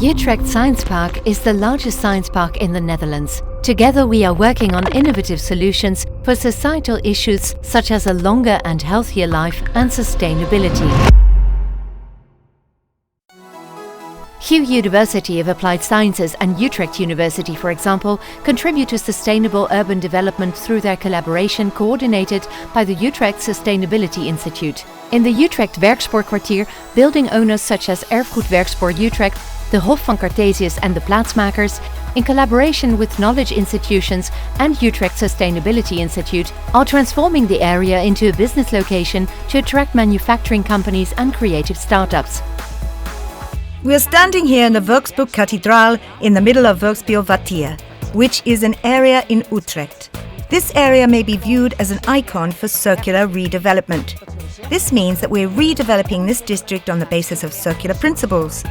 Utrecht Science Park is the largest science park in the Netherlands. Together we are working on innovative solutions for societal issues such as a longer and healthier life and sustainability. University of Applied Sciences and Utrecht University, for example, contribute to sustainable urban development through their collaboration coordinated by the Utrecht Sustainability Institute. In the Utrecht Werkspoorkwartier, building owners such as Erfgoed Werkspoor Utrecht, the Hof van Cartesius and the Plaatsmakers, in collaboration with knowledge institutions and Utrecht Sustainability Institute, are transforming the area into a business location to attract manufacturing companies and creative startups. We are standing here in the Werkspoorkwartier in the middle of Werkspoorkwartier, which is an area in Utrecht. This area may be viewed as an icon for circular redevelopment. This means that we're redeveloping this district on the basis of circular principles.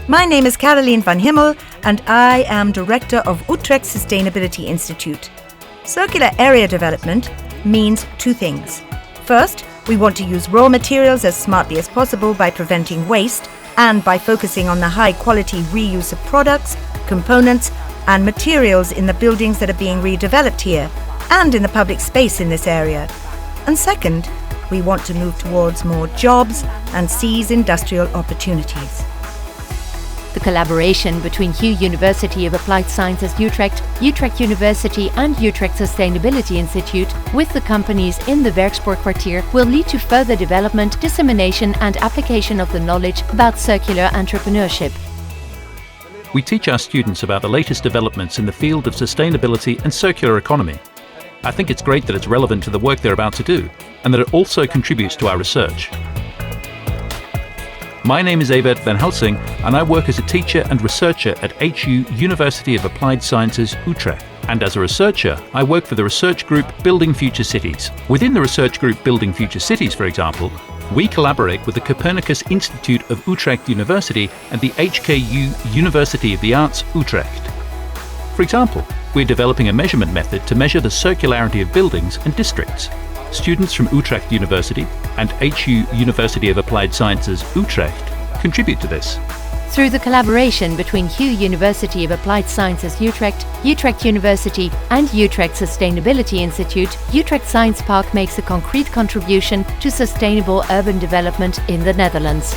My name is Caroline van Himmel and I am Director of Utrecht Sustainability Institute. Circular area development means two things. First, we want to use raw materials as smartly as possible by preventing waste and by focusing on the high-quality reuse of products, components and materials in the buildings that are being redeveloped here and in the public space in this area. And second, we want to move towards more jobs and seize industrial opportunities. The collaboration between University of Applied Sciences Utrecht, Utrecht University and Utrecht Sustainability Institute with the companies in the Werkspoorkwartier will lead to further development, dissemination and application of the knowledge about circular entrepreneurship. We teach our students about the latest developments in the field of sustainability and circular economy. I think it's great that it's relevant to the work they're about to do and that it also contributes to our research. My name is Evert van Helsing and I work as a teacher and researcher at HU University of Applied Sciences Utrecht. And as a researcher, I work for the research group Building Future Cities. Within the research group Building Future Cities, for example, we collaborate with the Copernicus Institute of Utrecht University and the HKU University of the Arts Utrecht. For example, we're developing a measurement method to measure the circularity of buildings and districts. Students from Utrecht University and HU University of Applied Sciences Utrecht contribute to this. Through the collaboration between University of Applied Sciences Utrecht, Utrecht University and Utrecht Sustainability Institute, Utrecht Science Park makes a concrete contribution to sustainable urban development in the Netherlands.